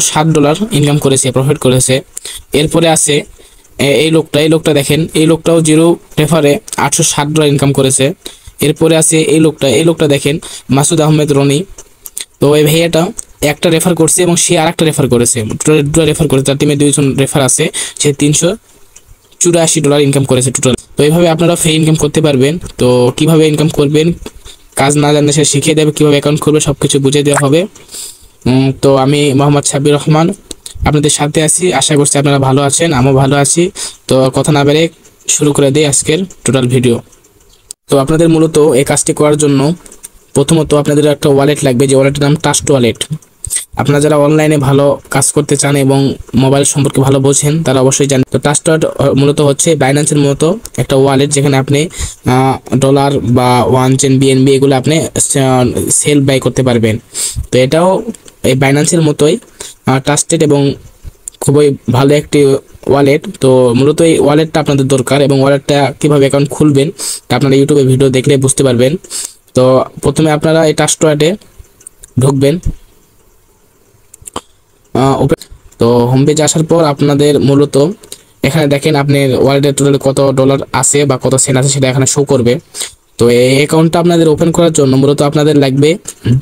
$7 income করেছে, profit করেছে। এরপরে আছে এই লোকটা দেখেন, এই লোকটাও জিরো রেফারে $860 ইনকাম করেছে। এরপরে আছে এই লোকটা দেখেন, মাসুদ আহমেদ রনি। তো এই ভাইয়াটা একটা রেফার করছে এবং সে আরেকটা রেফার করেছে, দুটো রেফার করেছে, তার টিমে 2জন রেফার আছে, সে $384 ইনকাম করেছে টোটাল। তো এইভাবে আপনারা ফ্রি ইনকাম করতে পারবেন। তো কিভাবে ইনকাম করবেন, কাজ না জানলে সে শিখিয়ে দেবে, কিভাবে অ্যাকাউন্ট করবে সবকিছু বুঝিয়ে দেওয়া হবে। তো আমি মোহাম্মদ সাব্বির রহমান আপনাদের সাথে আছি, আশা করছি আপনারা ভালো আছেন, আমিও ভালো আছি। তো কথা না বেড়ে শুরু করে দিই আজকের টোটাল ভিডিও। তো আপনাদের মূলত এই কাজটি করার জন্য প্রথমত আপনাদের একটা ওয়ালেট লাগবে, যে ওয়ালেটের নাম ট্রাস্ট ওয়ালেট। আপনারা যারা অনলাইনে ভালো কাজ করতে চান এবং মোবাইল সম্পর্কে ভালো বোঝেন তারা অবশ্যই জানেন। তো ট্রাস্ট ওয়ালেট মূলত হচ্ছে বাইন্যান্সের মতো একটা ওয়ালেট, যেখানে আপনি ডলার বা ওয়ান চেন বিএনবি এগুলো আপনি সেল বাই করতে পারবেন। তো এটাও এই বাইন্যান্সের মতোই ট্রাস্টেড এবং খুবই ভালো একটি ওয়ালেট। তো মূলত এই ওয়ালেটটা আপনাদের দরকার, এবং ওয়ালেটটা কীভাবে অ্যাকাউন্ট খুলবেন তা আপনারা ইউটিউবে ভিডিও দেখলে বুঝতে পারবেন। তো প্রথমে আপনারা এই ট্রাস্ট ওয়ালেটে ঢুকবেন। তো হোম পেজে আসার পর আপনাদের মূলত এখানে দেখেন আপনার ওয়ালেটের টোটাল কত ডলার আছে বা কত সেন্ট আছে সেটা এখানে শো করবে। তো এই অ্যাকাউন্টটা আপনাদের ওপেন করার জন্য মূলত আপনাদের লাগবে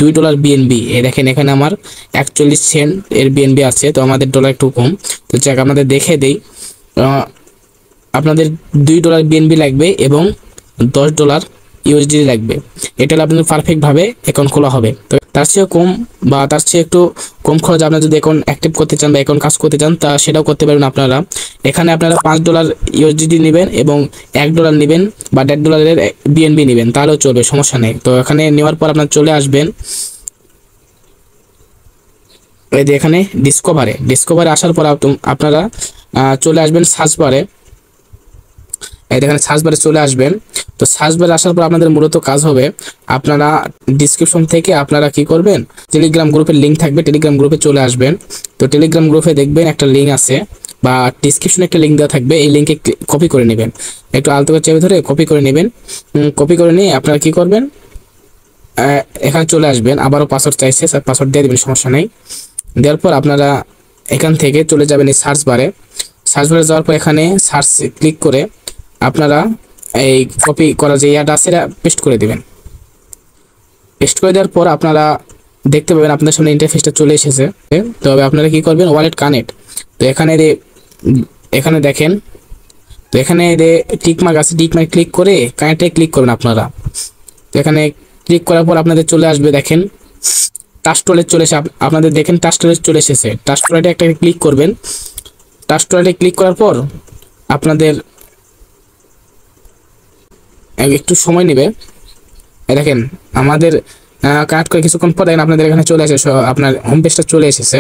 $2 বিএনবি। এই দেখেন এখানে আমার 41 সেন্ট এর বিএনবি আছে, তো আমাদের ডলার একটু কম। তো যাক আপনাদের দেখে দেই, আপনাদের $2 বিএনবি লাগবে এবং $10 ইউএসডি লাগবে। এটা হলে আপনাদের পারফেক্টভাবে অ্যাকাউন্ট খোলা হবে। তো তার চেয়ে কম বা তার চেয়ে একটু কম খরচ আপনারা যদি অ্যাকাউন্ট অ্যাক্টিভ করতে চান বা অ্যাকাউন্ট কাজ করতে চান তা সেটাও করতে পারবেন আপনারা। এখানে আপনারা $5 ইউএসডি নেবেন এবং $1 নেবেন বা $1.5 বিএনবি নেবেন, তাহলেও চলবে, সমস্যা নেই। তো এখানে নেওয়ার পর আপনারা চলে আসবেন এই যে এখানে ডিসকভারে আসার পর আপনারা চলে আসবেন সার্চ বারে। এখানে সার্চ বারে চলে আসবেন। তো সার্চ বারে আসার পর আপনাদের মূলত কাজ হবে, আপনারা ডিসক্রিপশন থেকে আপনারা কি করবেন, টেলিগ্রাম গ্রুপের লিঙ্ক থাকবে, টেলিগ্রাম গ্রুপে চলে আসবেন। তো টেলিগ্রাম গ্রুপে দেখবেন একটা লিঙ্ক আছে বা ডিসক্রিপশনে একটা লিঙ্ক দেওয়া থাকবে, এই লিঙ্কে কপি করে নেবেন, একটু আলতো করে চেপে ধরে কপি করে নেবেন। কপি করে নিয়ে আপনারা কি করবেন, এখানে চলে আসবেন। আবারও পাসওয়ার্ড চাইছে, পাসওয়ার্ড দিয়ে দেবেন, সমস্যা নেই। দেওয়ার পর আপনারা এখান থেকে চলে যাবেন এই সার্চ বারে। সার্চ বারে যাওয়ার পর এখানে সার্চ ক্লিক করে আপনারা এই কপি করা যে ইয়াটা আছে এটা পেস্ট করে দেবেন। পেস্ট করে দেওয়ার পর আপনারা দেখতে পাবেন আপনাদের সামনে ইন্টারফেসটা চলে এসেছে। তবে আপনারা কি করবেন, ওয়ালেট কানেক্ট। তো এখানে দেখেন, তো এখানে টিকমার্ক আছে, টিকমার্ক ক্লিক করে কানেক্টে ক্লিক করবেন আপনারা। তো এখানে ক্লিক করার পর আপনাদের চলে আসবে, দেখেন ট্রাস্ট ওয়ালেট চলে এসে আপনাদের দেখেন ট্রাস্ট ওয়ালেট চলে এসেছে। ট্রাস্ট ওয়ালেটে একটা ক্লিক করবেন। ট্রাস্ট ওয়ালেটে ক্লিক করার পর আপনাদের একটু সময় নেবে। দেখেন আমাদের কানেক্ট করে কিছুক্ষণ পর দেখেন আপনাদের এখানে চলে আসে, আপনার হোম পেজটা চলে এসেছে।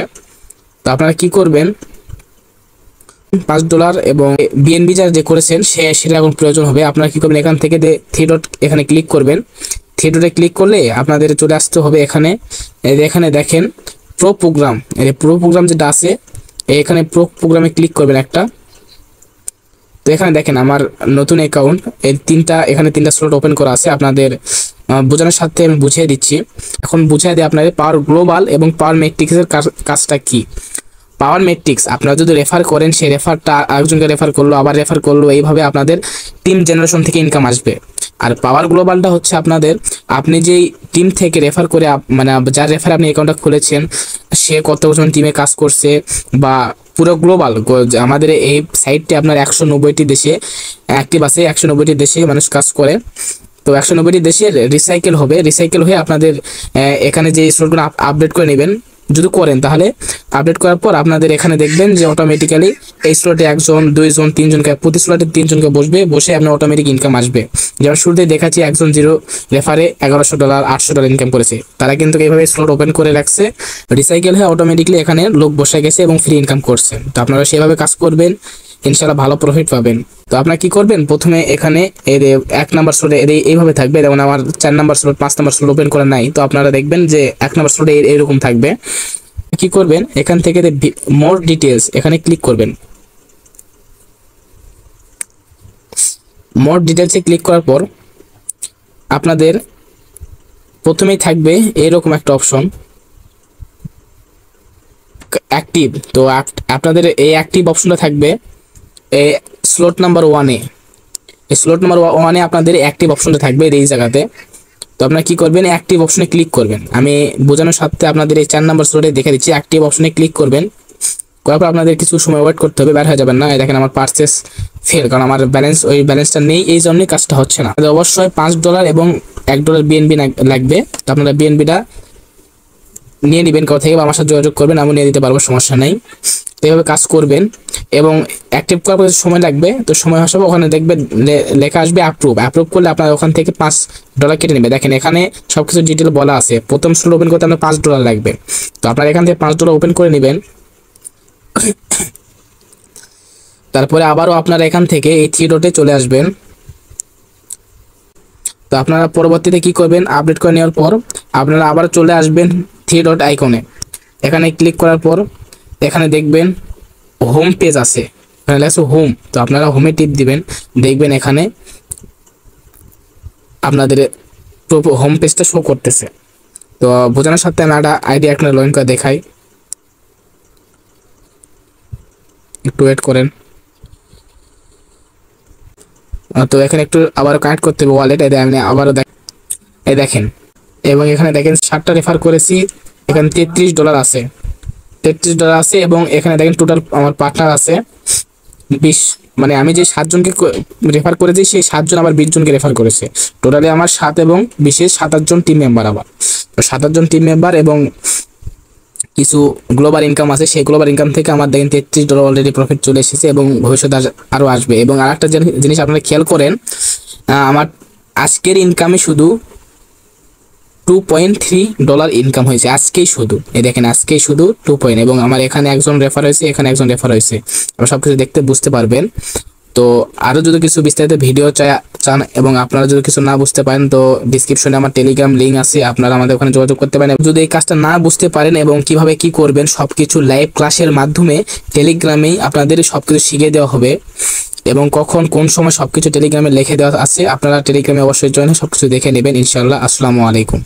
তো আপনারা কি করবেন, $5 এবং বিএনবি যে করেছেন সেটা এখন প্রয়োজন হবে। আপনারা কি করবেন, এখান থেকে থ্রি ডট এখানে ক্লিক করবেন। থ্রি ডটে ক্লিক করলে আপনাদের চলে আসতে হবে এখানে দেখেন প্রো প্রোগ্রাম যেটা আছে, এখানে প্রো প্রোগ্রামে ক্লিক করবেন একটা। তো এখানে দেখেন আমার নতুন অ্যাকাউন্ট, এখানে তিনটা স্লট ওপেন করা আছে। আপনাদের বোঝানোর সাথে আমি বুঝিয়ে দিচ্ছি। এখন বুঝিয়ে দিই আপনাদের পাওয়ার গ্লোবাল এবং পাওয়ার ম্যাট্রিক্সের কাজটা কি। পাওয়ার ম্যাট্রিক্স আপনারা যদি রেফার করেন, সেই রেফারটা আরেকজনকে রেফার করলো, আবার রেফার করলো, এইভাবে আপনাদের টিম জেনারেশন থেকে ইনকাম আসবে। আর পাওয়ার গ্লোবালটা হচ্ছে আপনি যেই টিম থেকে রেফার করে মানে যার রেফার আপনি অ্যাকাউন্টটা খুলেছেন সে কতজন টিমে কাজ করছে বা পুরো গ্লোবাল আমাদের এই সাইটটি আপনার 190টি দেশে অ্যাক্টিভ আছে, 190টি দেশে মানুষ কাজ করে। তো 190টি দেশের রিসাইকেল হয়ে আপনাদের এখানে যে স্লটগুলো আপডেট করে নেবেন, যদি করেন তাহলে আপডেট করার পর আপনাদের এখানে দেখবেন যে অটোমেটিক্যালি এই স্লটে 1 জন 2 জন 3 জনকে, প্রতি স্লটে 3 জনকে বসে আপনার অটোমেটিক ইনকাম আসবে। যেমন শুরুতে দেখাচ্ছি একজন জিরো রেফারে $1100 $800 ইনকাম করেছে। তারা কিন্তু এইভাবে স্লট ওপেন করে রাখছে, রিসাইকেল হয়ে অটোমেটিকলি এখানে লোক বসে গেছে এবং ফ্রি ইনকাম করছে। তো আপনারা সেভাবে কাজ করবেন, ইনশাআল্লাহ ভালো প্রফিট পাবেন। তো আপনারা কি করবেন, প্রথমে এখানে এর 1 নাম্বার স্লটে এইভাবে থাকবে, যেমন আমার 4 number slot 5 number slot open করা নাই। তো আপনারা দেখবেন যে 1 নাম্বার স্লটে এরকম থাকবে। কি করবেন, এখান থেকে মোর ডিটেলস এখানে ক্লিক করবেন। মোর ডিটেলসে ক্লিক করার পর আপনাদের প্রথমেই থাকবে এরকম একটা অপশন, অ্যাক্টিভ। তো আপনাদের এই অ্যাক্টিভ অপশনটা থাকবে এই স্লট নাম্বার 1-এ। এই স্লট নাম্বার 1-এ আপনাদের অ্যাক্টিভ অপশনটা থাকবে এই জায়গাতে। তো আপনারা কি করবেন, অ্যাক্টিভ অপশনে ক্লিক করবেন। আমি বোঝানোর সাথে আপনাদের এই 4 নাম্বার স্লটে দেখে দিচ্ছি। অ্যাক্টিভ অপশনে ক্লিক করবেন, করার পর আপনাদের কিছু সময় ওয়েট করতে হবে, বের হয়ে যাবেন না। এই দেখেন আমার পারচেস ফেল, কারণ আমার ওই ব্যালেন্সটা নেই, এই জন্যই কাজটা হচ্ছে না। অবশ্যই $5 এবং $1 বিএনবি লাগবে। তো আপনারা বিএনবিটা নিয়ে নেবেন কোথা থেকে, বা আমার সাথে যোগাযোগ করবেন, আমি নিয়ে দিতে পারবো, সমস্যা নেই। তো এইভাবে কাজ করবেন এবং অ্যাক্টিভ করার পর সময় লাগবে। তো সময় হিসাবে ওখানে দেখবেন লেখা আসবে অ্যাপ্রুভ করলে আপনার ওখান থেকে $5 কেটে নেবে। দেখেন এখানে সবকিছু ডিটেল বলা আছে। প্রথম স্লট ওপেন করতে আপনার $5 লাগবে। তো আপনার এখান থেকে $5 ওপেন করে নেবেন। তারপরে আবারও আপনারা এখান থেকে এই 3 ডটে চলে আসবেন। তো আপনারা পরবর্তীতে কি করবেন, আপডেট করে নেওয়ার পর আপনারা আবার চলে আসবেন 3 ডট আইকনে। এখানে ক্লিক করার পর এখানে দেখবেন হোম পেজ আছে, এখানে লেখা আছে হোম। তো আপনারা হোমে টিপ দিবেন, দেখবেন এখানে আপনাদের হোম পেজটা শো করতেছে। তো বোঝানোর সাথে আমি একটা আইডিয়া এখানে লগ ইন করে দেখাই, একটু ওয়েট করেন। তো এখানে একটু আবার কানেক্ট করতে হবে ওয়ালেট। আমি আবারও দেখেন, এবং এখানে দেখেন 7টা রেফার করেছি, এখানে $33 আছে, $33 আছে। এবং এখানে দেখেন টোটাল আমার পার্টনার আছে 20, মানে আমি যে 7 জনকে রেফার করেছি সেই 7 জন আবার 20 জনকে রেফার করেছে। টোটালি আমার 7 এবং 20 27 জন টিম মেম্বার। আবার তো 27 জন টিম মেম্বার এবং কিছু গ্লোবাল ইনকাম আছে, সেই গ্লোবাল ইনকাম থেকে আমার দেখেন $33 অলরেডি প্রফিট চলে এসেছে এবং ভবিষ্যতে আরও আসবে। এবং আরেকটা জিনিস আপনারা খেয়াল করেন, আমার আজকের ইনকামে শুধু $2.3 ইনকাম হয়েছে আজকেই শুধু। এই দেখেন আজকেই শুধু 2 এবং আমার এখানে একজন রেফার হয়েছে, এখানে একজন রেফার হয়েছে। আপনারা সব কিছু দেখতে বুঝতে পারবেন। তো আরও যদি কিছু বিস্তারিত ভিডিও চান এবং আপনারা যদি কিছু না বুঝতে পারেন, তো ডিসক্রিপশনে আমার টেলিগ্রাম লিঙ্ক আছে, আপনারা আমাদের ওখানে যোগাযোগ করতে পারেন। যদি এই কাজটা না বুঝতে পারেন এবং কিভাবে কি করবেন, সবকিছু লাইভ ক্লাসের মাধ্যমে টেলিগ্রামেই আপনাদের সবকিছু শিখিয়ে দেওয়া হবে। এবং কখন কোন সময় সবকিছু টেলিগ্রামে লিখে দেওয়া আছে, আপনারা টেলিগ্রামে অবশ্যই জয়েন হয়ে সবকিছু দেখে নেবেন ইনশাআল্লাহ। আসসালামু আলাইকুম।